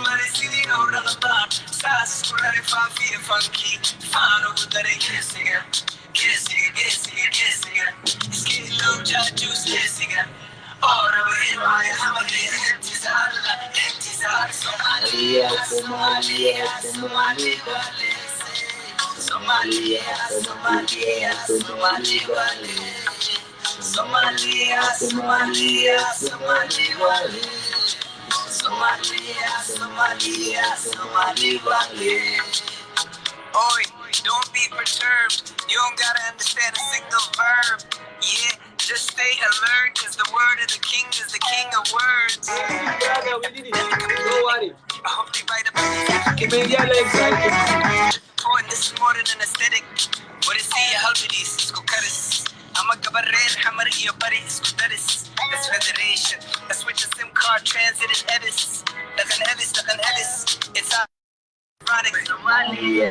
Maresidio Ramadan, Sas Kurare Fafi Funky, Fano Dare Kessiga, Kessiga, Skillo Jajus Kessiga, Ora Vaya Hamadi, Intizar, Somalia, Somalia, Somalia, Somalia, Somalia, Somalia, Somalia, Somalia, Somalia, Somalia. Oi, don't be perturbed. You don't gotta understand a single verb. Yeah, just stay alert, cause the word of the king is the king of words. Brother, we did it. Don't worry. I hope they write up. Keep your legs right. Oh, and this is more than an aesthetic. What is he? Halbidis, Skukaris. I'm a cabaret, hammer, your buddy, Skudaris. That's federation. That's with the SIM card transit and Edis. Like an Ellis. It's ironic. Somalia.